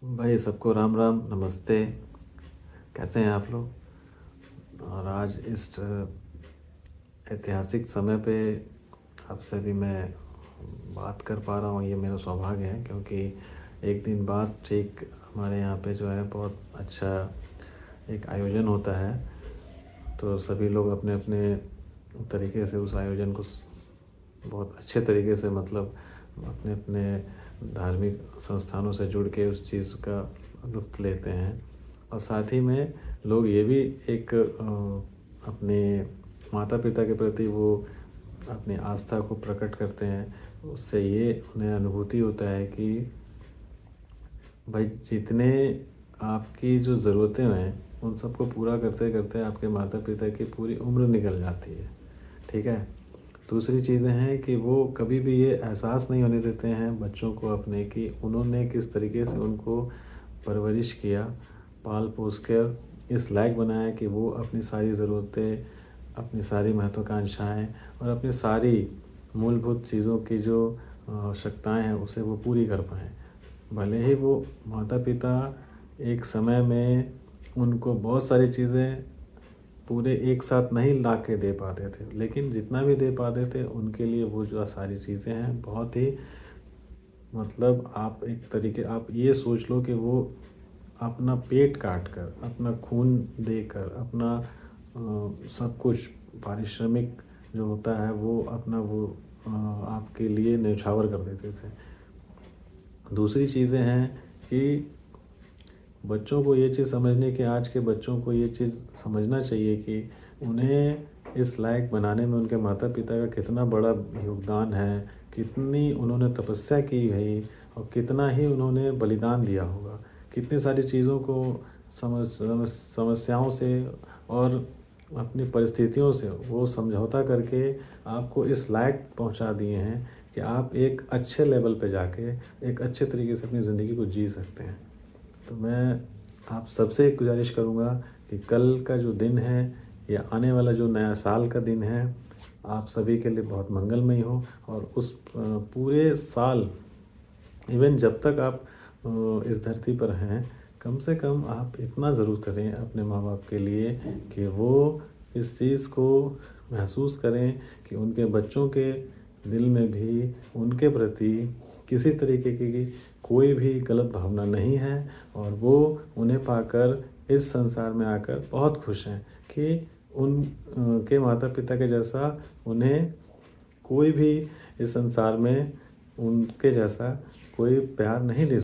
भाई सबको राम राम नमस्ते। कैसे हैं आप लोग? और आज इस ऐतिहासिक समय पे आपसे भी मैं बात कर पा रहा हूँ, ये मेरा सौभाग्य है क्योंकि एक दिन बाद ठीक हमारे यहाँ पे जो है बहुत अच्छा एक आयोजन होता है। तो सभी लोग अपने अपने तरीके से उस आयोजन को बहुत अच्छे तरीके से मतलब अपने अपने धार्मिक संस्थानों से जुड़ के उस चीज़ का लुत्फ़ लेते हैं। और साथ ही में लोग ये भी एक अपने माता-पिता के प्रति वो अपनी आस्था को प्रकट करते हैं। उससे ये उन्हें अनुभूति होता है कि भाई जितने आपकी जो ज़रूरतें हैं, उन सबको पूरा करते-करते आपके माता-पिता की पूरी उम्र निकल जाती है। ठीक है? दूसरी चीज़ें हैं कि वो कभी भी ये एहसास नहीं होने देते हैं बच्चों को अपने कि उन्होंने किस तरीके से उनको परवरिश किया, पाल-पोस कर इस लायक बनाया कि वो अपनी सारी ज़रूरतें, अपनी सारी महत्वाकांक्षाएँ और अपनी सारी मूलभूत चीज़ों की जो आवश्यकताएँ हैं, उसे वो पूरी कर पाएँ। भले ही वो माता-पिता एक समय में उनको बहुत सारी चीज़ें पूरे एक साथ नहीं ला के दे पाते थे, लेकिन जितना भी दे पाते थे उनके लिए वो जो सारी चीज़ें हैं बहुत ही मतलब आप एक तरीके आप ये सोच लो कि वो अपना पेट काट कर, अपना खून देकर, अपना सब कुछ पारिश्रमिक जो होता है वो अपना वो आपके लिए न्यौछावर कर देते थे। दूसरी चीज़ें हैं कि बच्चों को ये चीज़ समझने की आज के बच्चों को ये चीज़ समझना चाहिए कि उन्हें इस लायक बनाने में उनके माता-पिता का कितना बड़ा योगदान है, कितनी उन्होंने तपस्या की है और कितना ही उन्होंने बलिदान दिया होगा। कितनी सारी चीज़ों को समस्याओं से और अपनी परिस्थितियों से वो समझौता करके आपको इस लायक पहुँचा दिए हैं कि आप एक अच्छे लेवल पे जाके एक अच्छे तरीके से अपनी ज़िंदगी को जी सकते हैं। तो मैं आप सबसे एक गुज़ारिश करूँगा कि कल का जो दिन है या आने वाला जो नया साल का दिन है, आप सभी के लिए बहुत मंगलमय हो और उस पूरे साल इवन जब तक आप इस धरती पर हैं, कम से कम आप इतना ज़रूर करें अपने माँ-बाप के लिए कि वो इस चीज़ को महसूस करें कि उनके बच्चों के दिल में भी उनके प्रति किसी तरीके की कोई भी गलत भावना नहीं है और वो उन्हें पाकर इस संसार में आकर बहुत खुश हैं कि के माता-पिता के जैसा उन्हें कोई भी इस संसार में उनके जैसा कोई प्यार नहीं दे